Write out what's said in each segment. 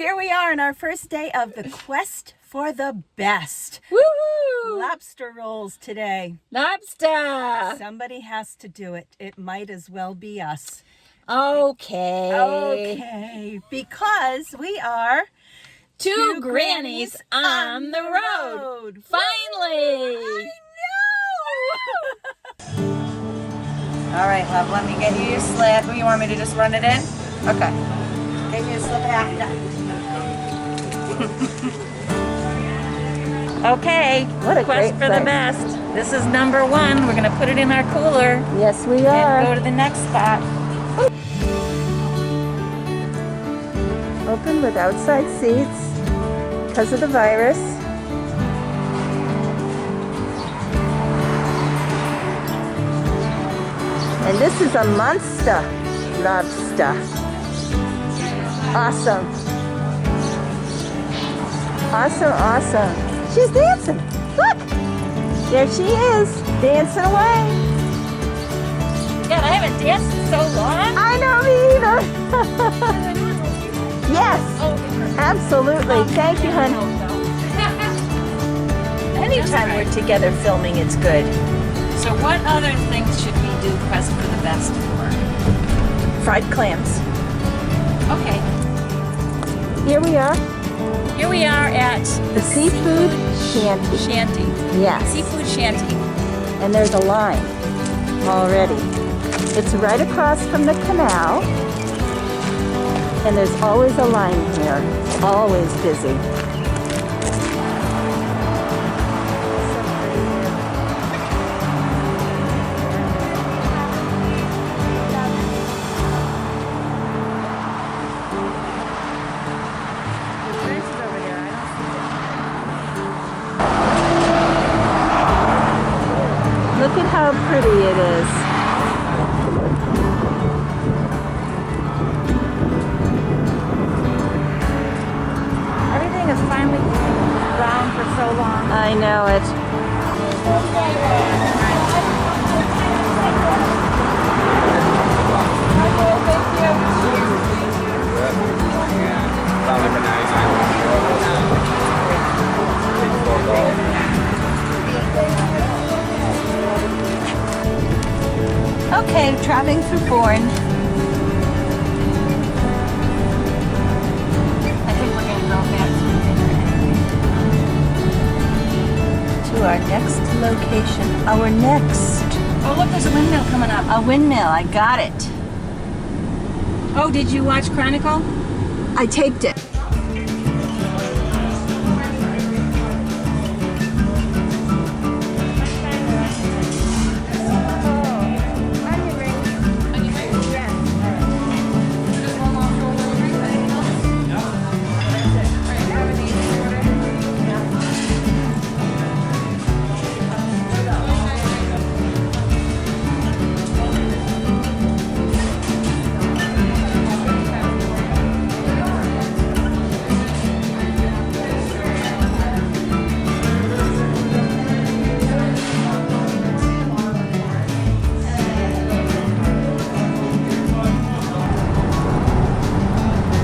here we are on our first day of the Quest for the Best. Woohoo! Lobster rolls today. Lobster! Somebody has to do it. It might as well be us. Okay. Okay, because we are Two grannies on the road. Finally! I know! All right, love, let me get you your slip. You want me to just run it in? Okay. Get you a slip after. Okay, What a Quest great for the place. Best. This is number 1. We're going to put it in our cooler Yes, we and go to the next spot. Open with outside seats because of the virus. And this is a monster lobster. Awesome. Awesome, awesome. She's dancing. Look! There she is, dancing away. God, I haven't danced in so long. I know, me either. Yes, absolutely. Thank you, hon. Anytime we're together filming, it's good. So what other things should we do Quest for the Best for? Fried clams. Okay, Here we are, here we are at the Seafood Shanty. Shanty. Yes, Seafood Shanty. and there's a line already. It's right across from the canal, and there's always a line here. Always busy. Look at how pretty it is. Everything is finally brown for so long. I know it. Okay, traveling through Bourne. I think we're going to go back To our next location. Our next. Oh, look, there's a windmill coming up. A windmill, I got it. Oh, did you watch Chronicle? I taped it.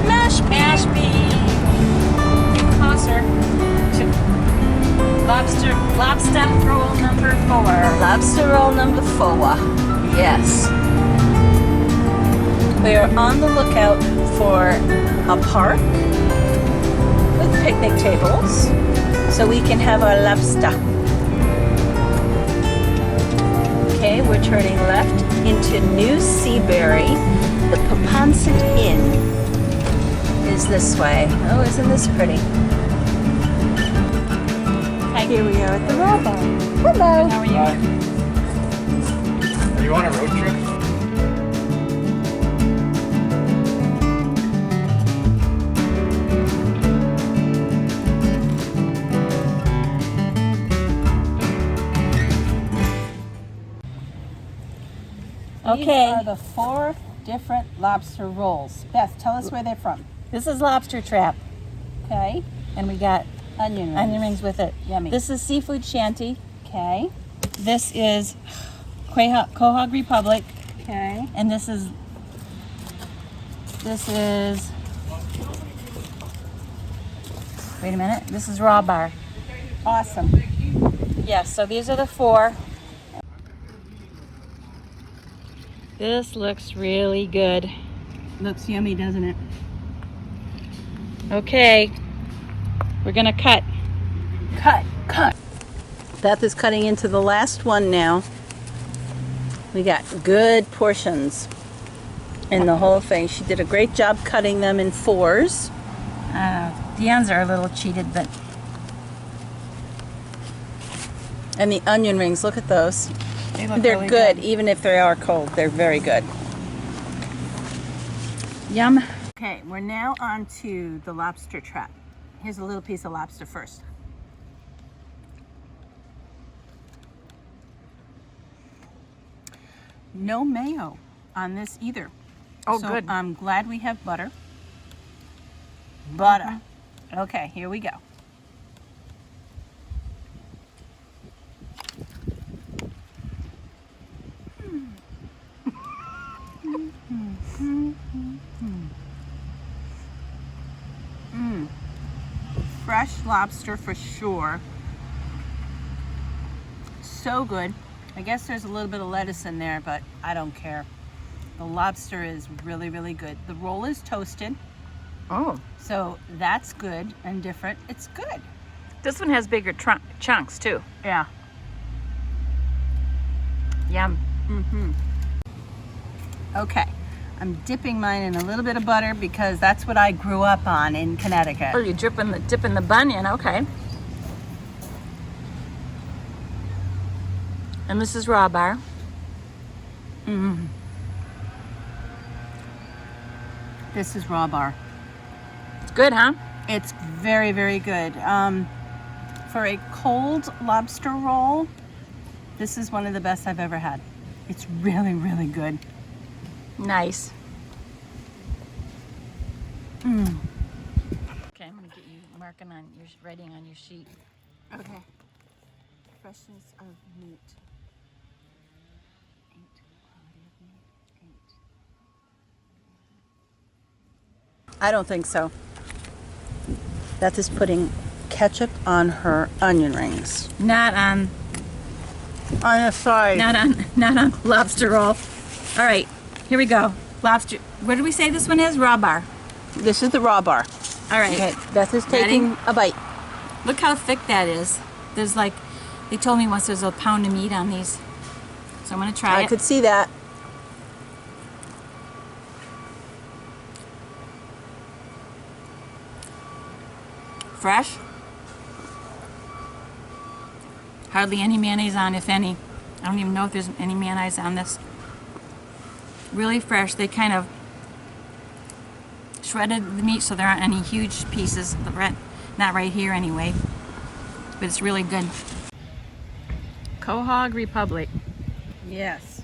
Mashpee. Closer to lobster roll number 4. Lobster roll number 4. Yes. We are on the lookout for a park with picnic tables so we can have our lobster. Okay, we're turning left into New Seabury. The Paponset Inn is this way. Oh, isn't this pretty? Here we are at the Raw Bar. Hello. How are you? Are you on a road trip? Okay. These are the 4 different lobster rolls. Beth, tell us where they're from. This is Lobster Trap, Okay. and we got Onion rings. onion rings with it. Yummy. This is Seafood Shanty. Okay. This is Quahog Republic, Okay. and this is Wait a minute. This is raw bar. Awesome. Yes, so these are the 4. This looks really good. Looks yummy, doesn't it? Okay, we're gonna cut. Cut. Beth is cutting into the last one now. We got good portions in the whole thing. She did a great job cutting them in 4s. The ends are a little cheated, but And the onion rings, look at those. they're They're really good, even if they are cold. They're very good. Yum. Okay, we're now on to the lobster trap. Here's a little piece of lobster first. No mayo on this either. Oh, so good. I'm glad we have butter. Butter. Okay, here we go. Fresh lobster for sure. So good. I guess there's a little bit of lettuce in there, but I don't care. The lobster is really, really good. The roll is toasted, Oh, so that's good and different. It's good. this one has bigger chunks too. Yeah. Yum. Okay. I'm dipping mine in a little bit of butter because that's what I grew up on in Connecticut. Oh, you're dipping the bun in. Okay. And this is raw bar. This is raw bar. It's good, huh? It's very, very good. For a cold lobster roll, this is one of the best I've ever had. It's really, really good. Nice. Okay, I'm gonna get you writing on your sheet. Okay. Freshness of meat. 8. Quality of meat. 8. I don't think so. Beth is putting ketchup on her onion rings. Not on On the side. not on lobster roll. All right, here we go. Lobster. What did we say this one is? Raw bar. This is the raw bar. All right. Okay, Beth is taking a bite. Look how thick that is. There's like, they told me once there's a pound of meat on these. So I'm gonna try I it. could see that. Fresh. Hardly any mayonnaise on, if any. I don't even know if there's any mayonnaise on this. Really fresh. They kind of shredded the meat so there aren't any huge pieces. Not right here anyway. But it's really good. Quahog Republic. Yes.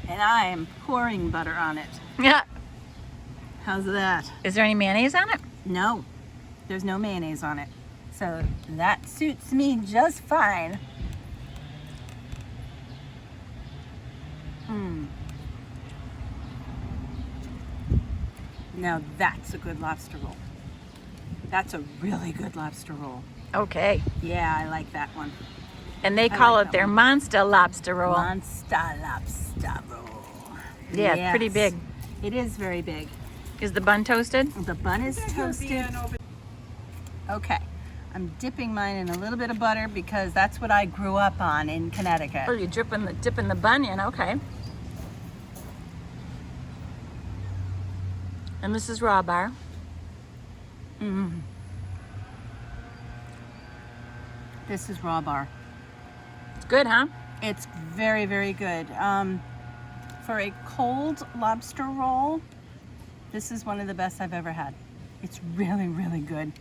And I am pouring butter on it. Yeah. How's that? Is there any mayonnaise on it? No, there's no mayonnaise on it. So that suits me just fine. Now that's a good lobster roll. That's a really good lobster roll. Okay. Yeah, I like that one. And they call like it that their one. monster lobster roll. Monster lobster roll. Yeah, it's pretty big. It is very big. Is the bun toasted? The bun is toasted. Okay, I'm dipping mine in a little bit of butter because that's what I grew up on in Connecticut. Oh, you're dipping the bun in. Okay. And this is raw bar. This is raw bar. It's good, huh? It's very, very good. For a cold lobster roll, this is one of the best I've ever had. It's really, really good.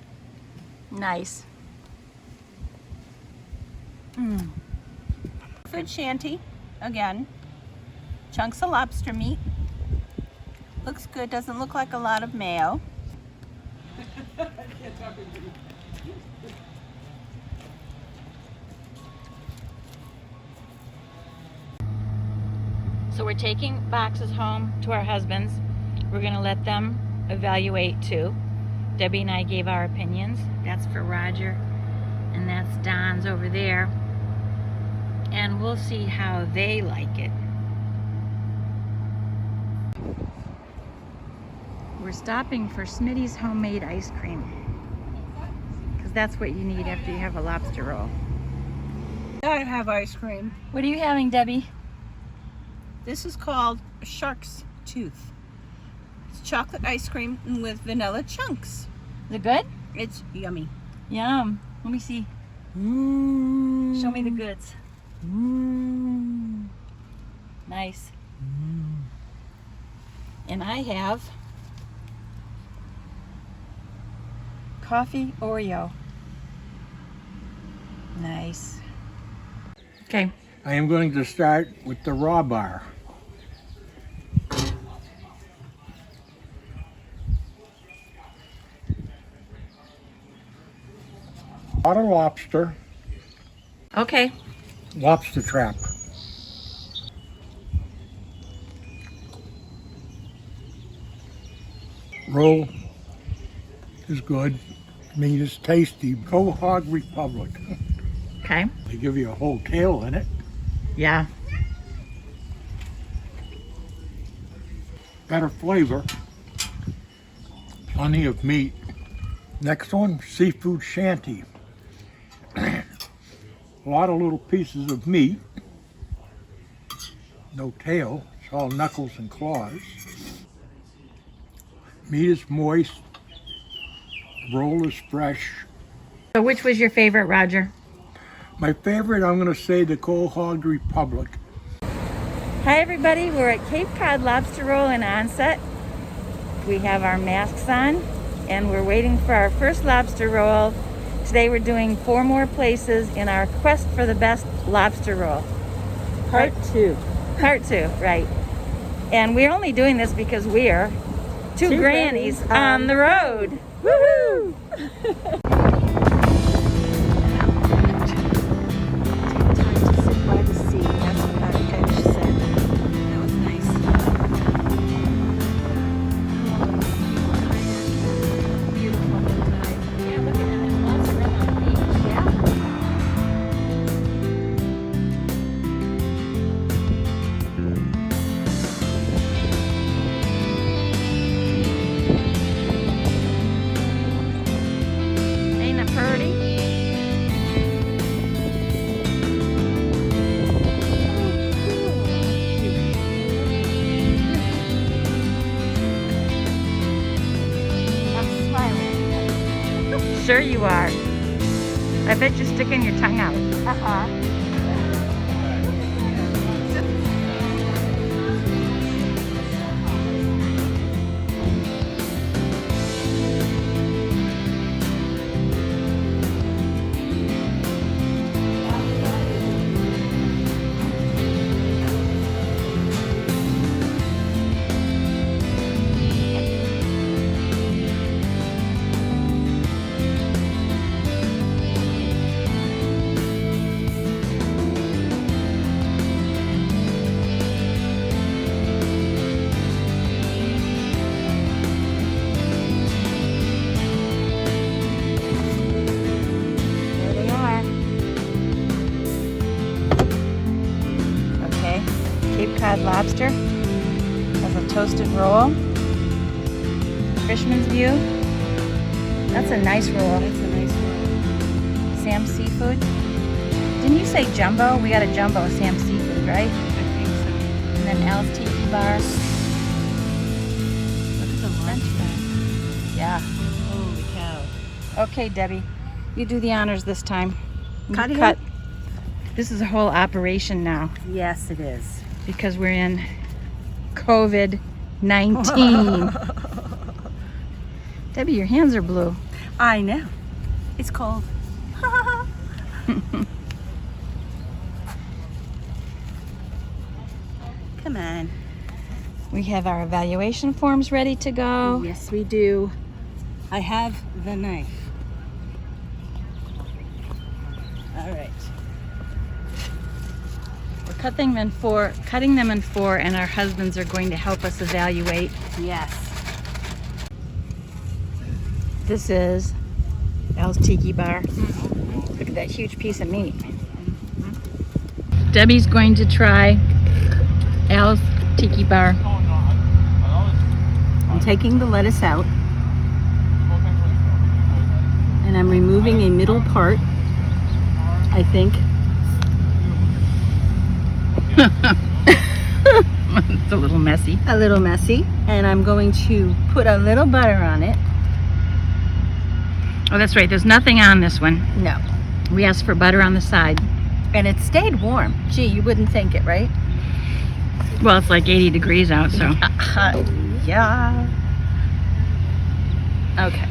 Nice. Seafood Shanty, again. Chunks of lobster meat. Looks good, doesn't look like a lot of mayo. So we're taking boxes home to our husbands. We're gonna let them evaluate too. Debbie and I gave our opinions. That's for Roger, and that's Don's over there. And we'll see how they like it. We're stopping for Smitty's homemade ice cream, because that's what you need after you have a lobster roll. I have ice cream. What are you having, Debbie? This is called a shark's tooth. It's chocolate ice cream with vanilla chunks. Is it good? It's yummy. Yum. Let me see. Show me the goods. Nice. And I have coffee Oreo. Nice. Okay. I am going to start with the raw bar. A lot of lobster, Okay. Lobster Trap. Roll is good. Meat is tasty. Quahog Republic. Okay. They give you a whole tail in it. Yeah. Better flavor. Plenty of meat. Next one, Seafood Shanty. A lot of little pieces of meat. No tail. It's all knuckles and claws. Meat is moist. Roll is fresh. So which was your favorite, Roger? My favorite, I'm going to say the Quahog Republic. Hi everybody, we're at Cape Cod Lobster Roll in Onset. We have our masks on and we're waiting for our first lobster roll. Today we're doing 4 more places in our quest for the best lobster roll. Part 2. Part 2, right. And we're only doing this because we're two grannies on the road. Woohoo! Sure you are. I bet you're sticking your tongue out. Cape Cod lobster as a toasted roll. Fisherman's View. That's a nice roll. That's a nice one. Sam's Seafood. Didn't you say jumbo? We got a jumbo Sam's Seafood, right? I think so. And then Al's Tiki Bar. Look at the lunch bag. Yeah. Holy cow. Okay, Debbie. You do the honors this time. You Cut it? cut. This is a whole operation now Yes, it is. because we're in COVID-19. Debbie, your hands are blue. I know. It's cold. Come on. We have our evaluation forms ready to go. Yes, we do. I have the knife. All right. We're cutting them in four, and our husbands are going to help us evaluate. Yes. this is. Al's Tiki Bar. Look at that huge piece of meat. Debbie's going to try Al's Tiki Bar. I'm taking the lettuce out. And I'm removing a middle part, I think. It's a little messy. A little messy. And I'm going to put a little butter on it. Oh, that's right. There's nothing on this one. No. We asked for butter on the side. And it stayed warm. Gee, you wouldn't think it, right? Well, it's like 80 degrees out, so. Yeah. Okay.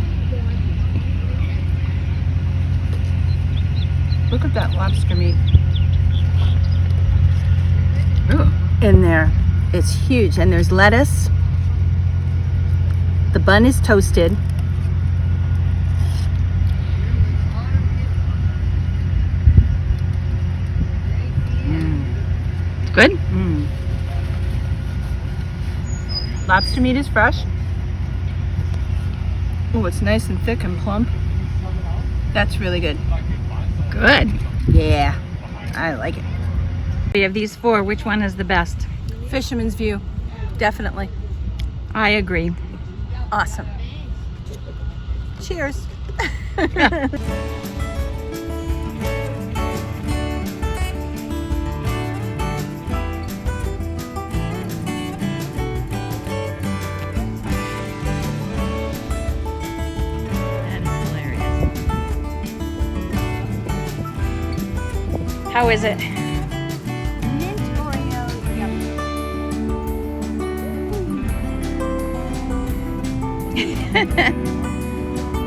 Look at that lobster meat. Ooh. In there. It's huge. And there's lettuce. The bun is toasted. It's good? Lobster meat is fresh. Oh, it's nice and thick and plump. That's really good. Good. Yeah, I like it. We have these four. Which one is the best? Fisherman's View, definitely. I agree. Awesome. Cheers. That is hilarious. How is it? Mint Oreo,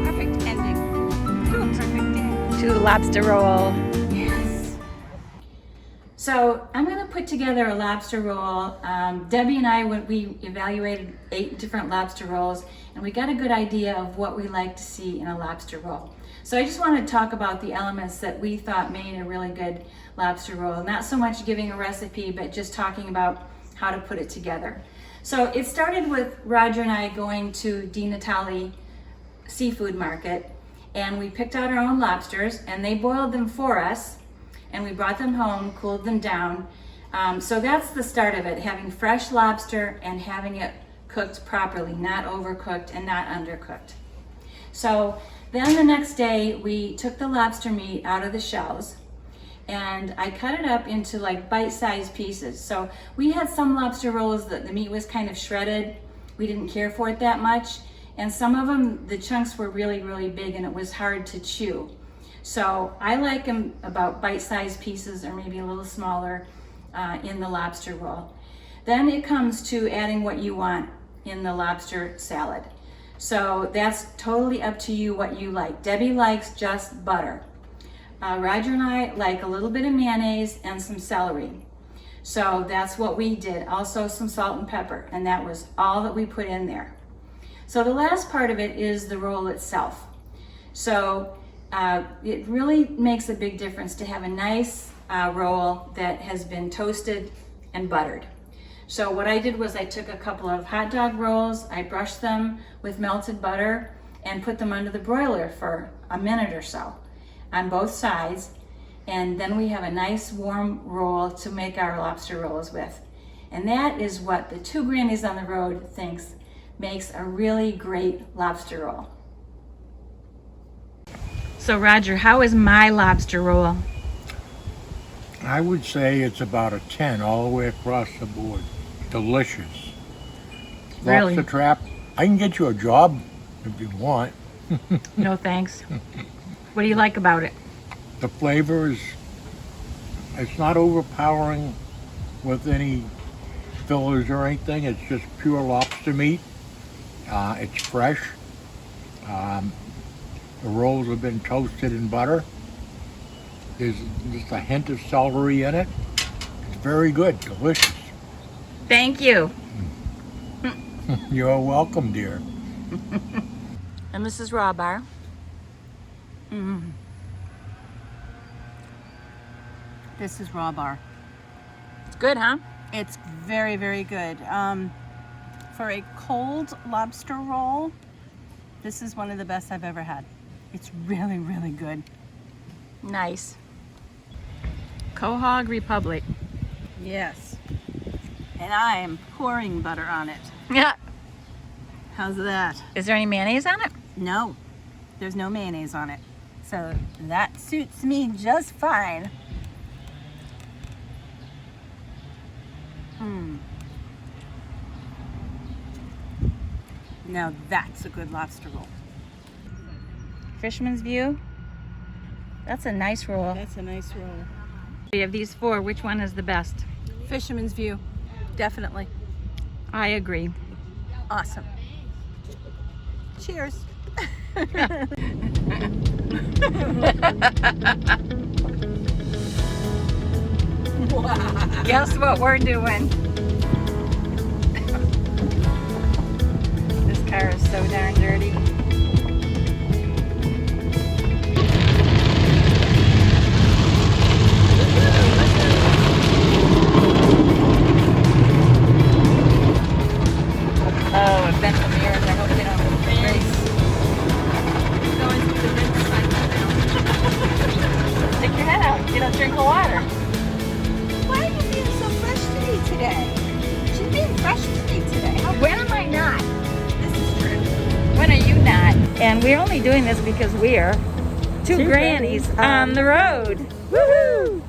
perfect ending to a perfect day. To the lobster roll. Yes. So I'm going to put together a lobster roll. Debbie and I, we evaluated 8 different lobster rolls, and we got a good idea of what we like to see in a lobster roll. So I just want to talk about the elements that we thought made a really good lobster roll. Not so much giving a recipe, but just talking about how to put it together. So it started with Roger and I going to Di Natale Seafood Market, and we picked out our own lobsters, and they boiled them for us, and we brought them home, cooled them down. So that's the start of it, having fresh lobster and having it cooked properly, not overcooked and not undercooked. So then the next day we took the lobster meat out of the shells, and I cut it up into like bite-sized pieces. So we had some lobster rolls that the meat was kind of shredded. We didn't care for it that much. And some of them, the chunks were really, really big and it was hard to chew. So I like them about bite-sized pieces or maybe a little smaller in the lobster roll. Then it comes to adding what you want in the lobster salad. So that's totally up to you what you like. Debbie likes just butter. Roger and I like a little bit of mayonnaise and some celery. So that's what we did. Also some salt and pepper, and that was all that we put in there. So the last part of it is the roll itself. So it really makes a big difference to have a nice roll that has been toasted and buttered. So what I did was I took a couple of hot dog rolls, I brushed them with melted butter and put them under the broiler for a minute or so on both sides, and then we have a nice warm roll to make our lobster rolls with. And that is what the 2 Grannies on the road thinks makes a really great lobster roll. So Roger, how is my lobster roll? I would say it's about a 10 all the way across the board. Delicious. Really? Lobster Trap. I can get you a job if you want. No thanks. What do you like about it? The flavor is, it's not overpowering with any fillers or anything. It's just pure lobster meat. It's fresh. The rolls have been toasted in butter. There's just a hint of celery in it. It's very good, delicious. Thank you. You're welcome, dear. And this is raw bar. This is raw bar. It's good, huh? It's very, very good. For a cold lobster roll, This is one of the best I've ever had. It's really, really good. Nice. Quahog Republic. Yes. And I am pouring butter on it. Yeah. How's that? Is there any mayonnaise on it? No, there's no mayonnaise on it. So that suits me just fine. Now that's a good lobster roll. Fisherman's View. That's a nice roll. That's a nice roll. We have these 4. Which one is the best? Fisherman's View, definitely. I agree. Awesome. Cheers. Guess what we're doing? This car is so darn dirty. Oh, it bent the mirrors. I hope they don't race. Going to the vent cycle now. Stick your head out. Get a drink of water. Why are you being so fresh to me today? She's being fresh to me today. When am I not? This is true. When are you not? And we're only doing this because we're two grannies on the road. Woohoo!